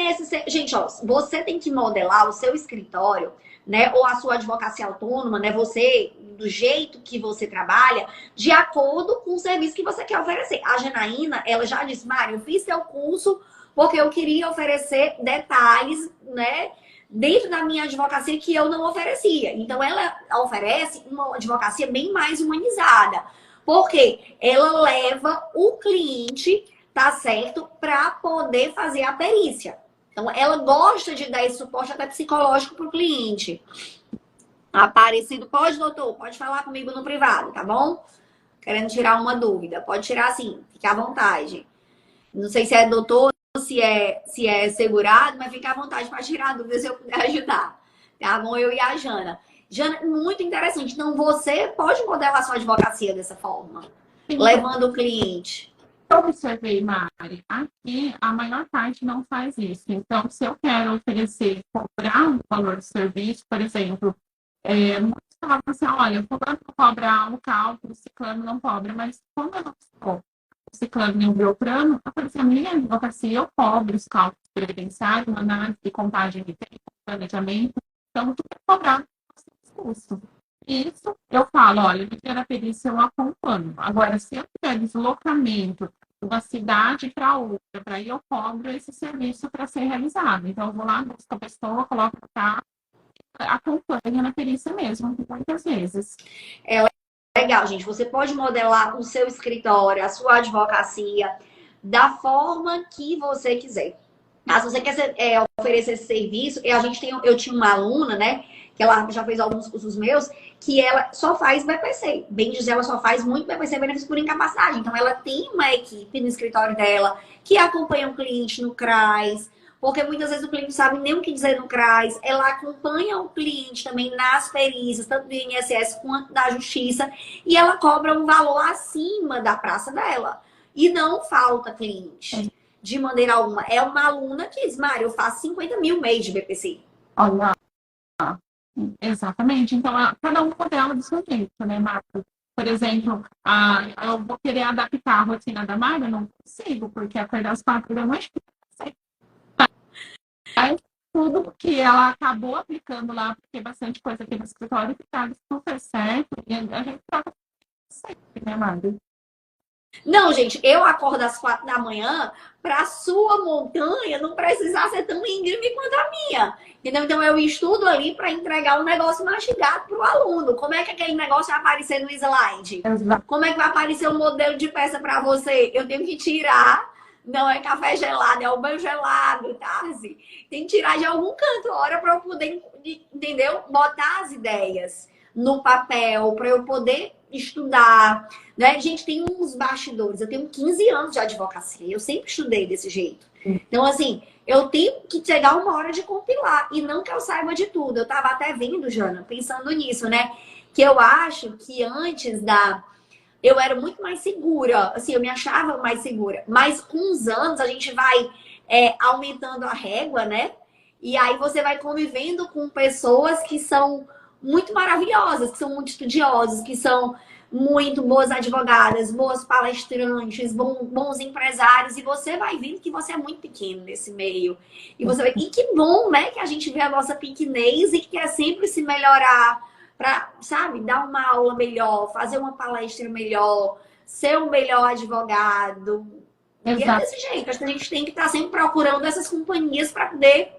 gente, ó, você tem que modelar o seu escritório, né, ou a sua advocacia autônoma, né, você, do jeito que você trabalha, de acordo com o serviço que você quer oferecer. A Janaína, ela já disse, Mário, eu fiz seu curso porque eu queria oferecer detalhes, né, dentro da minha advocacia que eu não oferecia. Então, ela oferece uma advocacia bem mais humanizada. Porque ela leva o cliente, tá certo, para poder fazer a perícia. Então, ela gosta de dar esse suporte até psicológico para o cliente. Aparecido, pode, doutor, pode falar comigo no privado, tá bom? Querendo tirar uma dúvida. Pode tirar sim, fique à vontade. Não sei se é doutor, se é segurado, mas fique à vontade para tirar dúvidas se eu puder ajudar. Tá bom? Eu e a Jana. Jana, muito interessante. Então, você pode modelar sua advocacia dessa forma, Sim, levando o cliente. eu observei, Mari, aqui a maior parte não faz isso. Então, se eu quero oferecer, cobrar um valor de serviço, por exemplo, muitos falam assim, olha, fulano cobra o cálculo, o ciclano não cobra, mas como eu não sou o ciclano e o beltrano, eu falei assim, a minha advocacia, eu cobro os cálculos previdenciários, análise de contagem de tempo, planejamento, então tudo é cobrado por custo. Isso eu falo, olha, no dia da perícia eu acompanho. Agora, se eu tiver deslocamento de uma cidade para outra, para aí eu cobro esse serviço para ser realizado. Então, eu vou lá, busco a pessoa, coloco o carro, acompanho na perícia mesmo, muitas vezes. Legal, gente. Você pode modelar o seu escritório, a sua advocacia, da forma que você quiser. Tá? Se você quer oferecer esse serviço, eu tinha uma aluna, né? Que ela já fez alguns cursos meus, que ela só faz BPC. Bem dizer, ela só faz muito BPC, benefício por incapacidade. Então, ela tem uma equipe no escritório dela que acompanha o cliente no CRAS, porque muitas vezes o cliente não sabe nem o que dizer no CRAS. Ela acompanha o cliente também nas perícias, tanto do INSS quanto da Justiça, e ela cobra um valor acima da praça dela. E não falta cliente, de maneira alguma. É uma aluna que diz, Mário, eu faço 50 mil mês de BPC. Olha, exatamente. Então, cada um modela do seu jeito, né, Marco? Por exemplo, eu vou querer adaptar a rotina da Mari, eu não consigo, porque acordar às 4 da noite, aí, tudo que ela acabou aplicando lá, porque bastante coisa aqui no escritório que tá super certo, e a gente troca sempre, né, Mari? Não, gente, eu acordo às 4 da manhã para sua montanha não precisar ser tão íngreme quanto a minha. Entendeu? Então eu estudo ali para entregar um negócio mastigado para o aluno. Como é que aquele negócio vai aparecer no slide? Exato. Como é que vai aparecer o modelo de peça para você? Eu tenho que tirar. Não é café gelado, é o banho gelado, tá? Assim, tem que tirar de algum canto hora para eu poder, entendeu? Botar as ideias no papel, para eu poder estudar, né? Gente, tem uns bastidores. Eu tenho 15 anos de advocacia. Eu sempre estudei desse jeito. Então, assim, eu tenho que chegar uma hora de compilar. E não que eu saiba de tudo. Eu tava até vendo, Jana, pensando nisso, né? Que eu acho que antes da... Eu era muito mais segura. Assim, eu me achava mais segura. Mas com os anos, a gente vai aumentando a régua, né? E aí você vai convivendo com pessoas que são muito maravilhosas, que são muito estudiosas, que são muito boas advogadas, boas palestrantes, bons empresários, e você vai vendo que você é muito pequeno nesse meio. E você vai... E que bom, né, que a gente vê a nossa pequenez e que quer sempre se melhorar para, sabe, dar uma aula melhor, fazer uma palestra melhor, ser um melhor advogado. E é Exato. desse jeito, acho que a gente tem que estar sempre procurando essas companhias para poder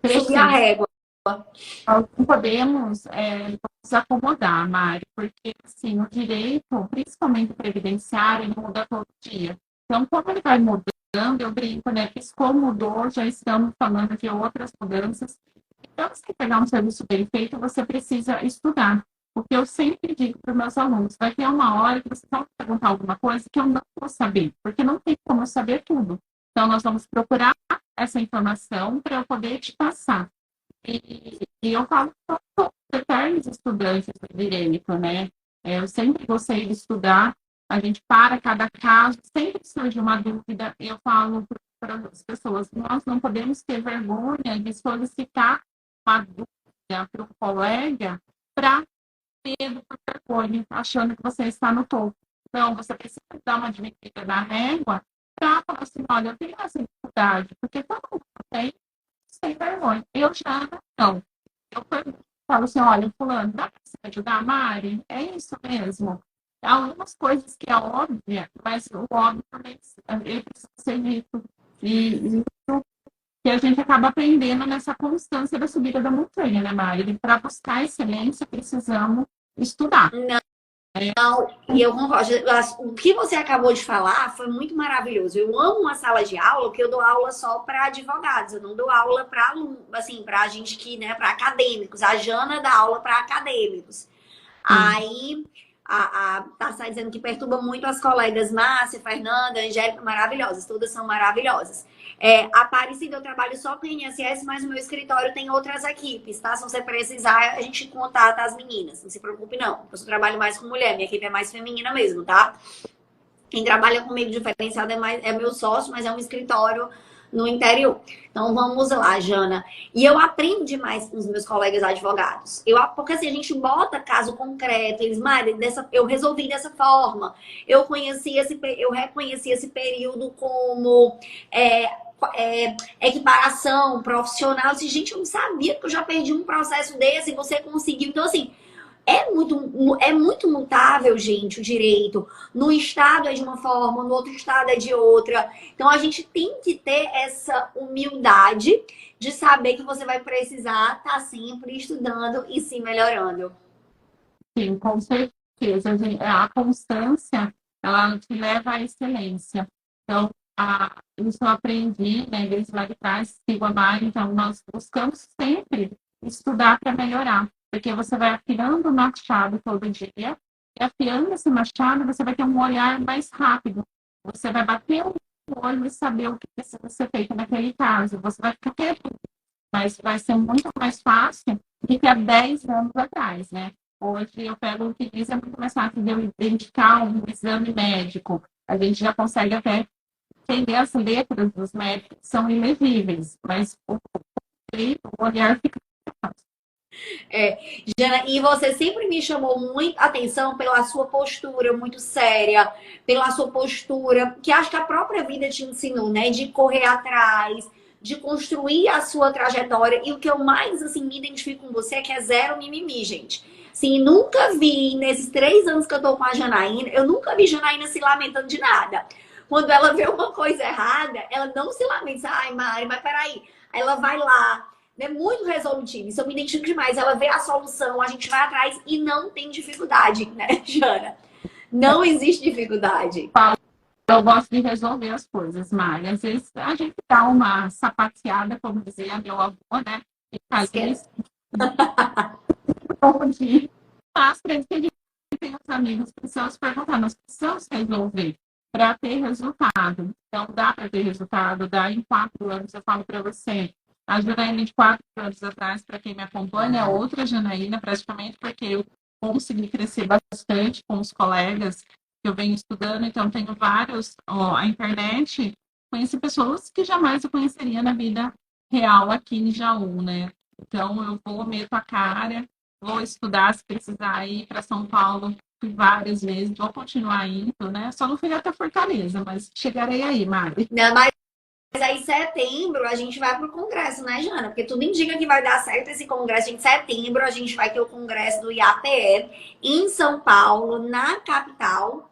subir a Precisa. régua. Nós não podemos nos acomodar, Mari, porque assim, o direito, principalmente o previdenciário, ele muda todo dia. Então, como ele vai mudando, eu brinco, né? Piscou, mudou, já estamos falando de outras mudanças. Então, se você pegar um serviço bem feito, você precisa estudar. Porque eu sempre digo para os meus alunos, vai ter uma hora que você vai perguntar alguma coisa que eu não vou saber, porque não tem como eu saber tudo. Então, nós vamos procurar essa informação para eu poder te passar. E eu falo para todos os eternos estudantes do direito, né? Eu sempre gostei de estudar, a gente para cada caso, sempre surge uma dúvida, eu falo para as pessoas, nós não podemos ter vergonha de solicitar uma dúvida para o colega para medo, por vergonha, achando que você está no topo. Então, você precisa dar uma diminuída na régua para falar assim, olha, eu tenho essa dificuldade, porque todo mundo tem sem vergonha. Eu já não. Eu falo assim, olha, fulano, dá para você ajudar a Mari? É isso mesmo. Há algumas coisas que é óbvia, mas o óbvio também ele precisa ser dito. E isso que a gente acaba aprendendo nessa constância da subida da montanha, né, Mari? Para buscar excelência, precisamos estudar. Não, e eu concordo. O que você acabou de falar foi muito maravilhoso. Eu amo uma sala de aula, porque eu dou aula só para advogados, eu não dou aula para alunos, assim, para gente que, né, para acadêmicos. A Jana dá aula para acadêmicos. Aí a Tarsai dizendo que perturba muito as colegas Márcia, Fernanda, Angélica, maravilhosas, todas são maravilhosas. Aparecida, eu trabalho só com INSS, mas o meu escritório tem outras equipes, tá? Se você precisar, a gente contata as meninas, não se preocupe não. Eu só trabalho mais com mulher, minha equipe é mais feminina mesmo, tá? Quem trabalha comigo diferenciado é meu sócio, mas é um escritório no interior. Então vamos lá, Jana. E eu aprendo demais com os meus colegas advogados. Porque assim, a gente bota caso concreto, eles, Mari, eu resolvi dessa forma. Eu reconheci esse período como equiparação profissional. Eu disse, gente, eu não sabia que eu já perdi um processo desse e você conseguiu. Então, assim, é muito mutável, gente, o direito. No estado é de uma forma, no outro estado é de outra. Então, a gente tem que ter essa humildade de saber que você vai precisar estar sempre estudando e se melhorando. Sim, com certeza. A constância, ela te leva à excelência. Então, isso eu aprendi, né, desde lá de trás, sigo a Mari, então nós buscamos sempre estudar para melhorar, porque você vai afiando o machado todo dia, e afiando esse machado, você vai ter um olhar mais rápido, você vai bater o olho e saber o que precisa ser feito naquele caso. Você vai ficar quieto, mas vai ser muito mais fácil do que há 10 anos atrás, né? Hoje eu pego o que diz, é muito mais fácil de eu identificar um exame médico. A gente já consegue até entender as letras dos médicos, que são ilegíveis, mas o olhar fica. É, Jana, e você sempre me chamou muito atenção pela sua postura muito séria, pela sua postura, que acho que a própria vida te ensinou, né? De correr atrás, de construir a sua trajetória. E o que eu mais, assim, me identifico com você é que é zero mimimi, gente. Assim, nunca vi, nesses 3 anos que eu tô com a Janaína, eu nunca vi Janaína se lamentando de nada. Quando ela vê uma coisa errada, ela não se lamenta. Ai, Mari, mas peraí. Aí ela vai lá, é muito resolutiva, isso eu me identifico demais. Ela vê a solução, a gente vai atrás e não tem dificuldade, né, Jana? Não existe dificuldade. Eu gosto de resolver as coisas, Mari. Às vezes a gente dá uma sapateada, como dizia meu avô, né? E faz isso, mas para que a gente tem os amigos precisamos perguntar, nós precisamos resolver para ter resultado. Então, dá para ter resultado, dá em 4 anos, eu falo para você. A Janaína de 4 anos atrás, para quem me acompanha, é outra Janaína, praticamente, porque eu consegui crescer bastante com os colegas que eu venho estudando, então tenho vários, a internet, conheci pessoas que jamais eu conheceria na vida real aqui em Jaú, né? Então eu vou, meto a cara, vou estudar se precisar ir para São Paulo várias vezes, vou continuar indo, né? Só não fui até Fortaleza, mas chegarei aí, Mari. Não, mas aí, em setembro, a gente vai pro congresso, né, Jana? Porque tudo indica que vai dar certo esse congresso. Em setembro, a gente vai ter o congresso do IAPE em São Paulo, na capital,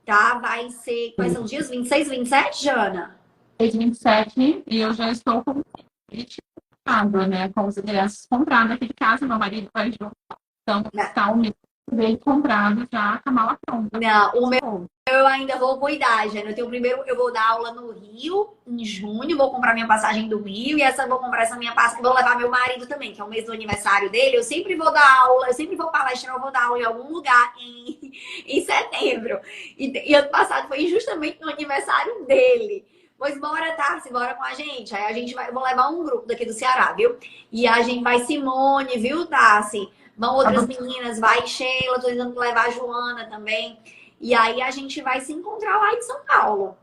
tá? Vai ser. Quais são os dias? 26, 27, Jana? 27 e eu já estou com o convite comprado, né? Com os ingressos comprados aqui de casa, meu marido vai junto. Então, está o meu bem comprado já com a mala pronta. Não, o meu eu ainda vou cuidar, Jana. Eu vou dar aula no Rio em junho, vou comprar minha passagem do Rio e vou comprar essa minha passagem, vou levar meu marido também, que é o mês do aniversário dele. Eu sempre vou dar aula, eu sempre vou palestrar, eu vou dar aula em algum lugar em setembro. E ano passado foi justamente no aniversário dele. Pois bora, Tarsi, bora com a gente. Aí a gente vai, eu vou levar um grupo daqui do Ceará, viu? E a gente vai Simone, viu, Tarsi? Vão outras meninas, vai Sheila, tô tentando levar a Joana também. E aí a gente vai se encontrar lá em São Paulo.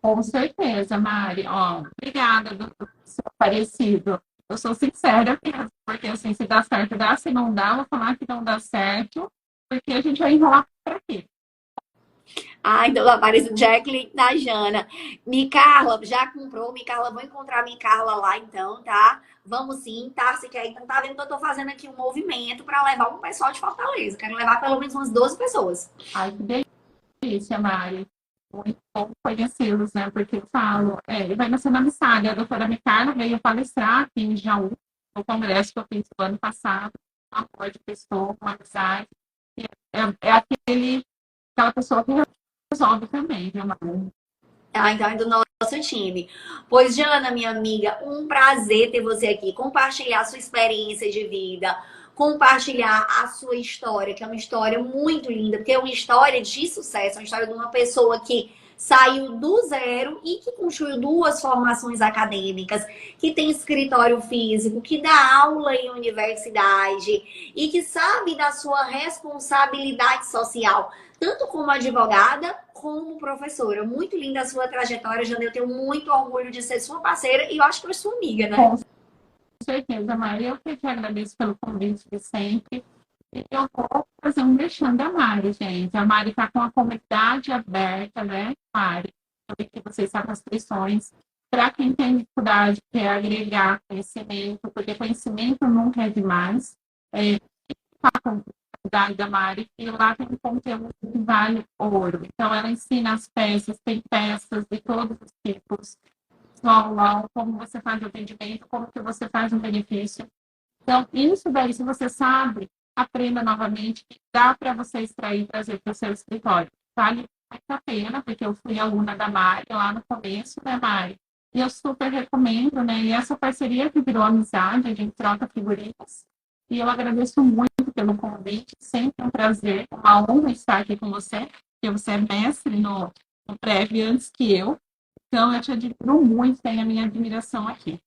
Com certeza, Mari. Ó, obrigada do seu parecido. Eu sou sincera mesmo, porque assim, se dá certo, dá. Se não dá, eu vou falar que não dá certo, porque a gente vai enrolar por aqui. Ah, então aparece o Jacqueline da Jana. Micarla, já comprou? Micarla, vou encontrar a Micarla lá então, tá? Vamos sim, tá? Você quer? Então tá vendo que eu tô fazendo aqui um movimento para levar um pessoal de Fortaleza. Quero levar pelo menos umas 12 pessoas. Ai, que delícia, Mari. Muito bom conhecê-los, né? Porque eu falo, ele vai nascer na Missália. A doutora Micarla veio palestrar aqui em Jaú, no congresso que eu fiz no ano passado. Uma amor de pessoa, uma amizade. É aquela pessoa que resolve também, viu, Mari? Ah, então é do nosso time. Pois, Jana, minha amiga, um prazer ter você aqui, compartilhar a sua experiência de vida, compartilhar a sua história, que é uma história muito linda, porque é uma história de sucesso, uma história de uma pessoa que saiu do zero e que construiu 2 formações acadêmicas, que tem escritório físico, que dá aula em universidade e que sabe da sua responsabilidade social, tanto como advogada como professora. Muito linda a sua trajetória, Jana. Eu tenho muito orgulho de ser sua parceira e eu acho que eu sou amiga, né? Com certeza, Mari. Eu que te agradeço pelo convite de sempre. E eu vou fazer um mexão da Mari, gente. A Mari está com a comunidade aberta, né, Mari? Eu vi que vocês estão com as inscrições. Para quem tem dificuldade, quer agregar conhecimento, porque conhecimento nunca é demais. Da Mari, e lá tem um conteúdo que vale ouro. Então, ela ensina as peças, tem peças de todos os tipos, aulão, como você faz o atendimento, como que você faz um benefício. Então, isso daí, se você sabe, aprenda novamente, dá para você extrair e trazer para o seu escritório. Vale muito a pena, porque eu fui aluna da Mari lá no começo, né, Mari? E eu super recomendo, né? E essa parceria que virou amizade, a gente troca figurinhas. E eu agradeço muito pelo convite, sempre um prazer, uma honra estar aqui com você, porque você é mestre no prévio antes que eu. Então, eu te admiro muito, tenho a minha admiração aqui.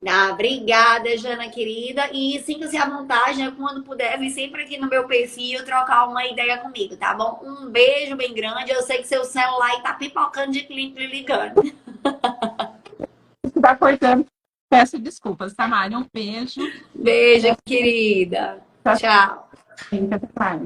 Ah, obrigada, Jana querida. E sinta-se à vontade, né, quando puder, vir sempre aqui no meu perfil trocar uma ideia comigo, tá bom? Um beijo bem grande. Eu sei que seu celular aí tá pipocando de cliente lhe ligando. Se está cortando, peço desculpas, tá, Mari? Um beijo. Beijo, querida. Tchau, Tchau. tchau. Até mais.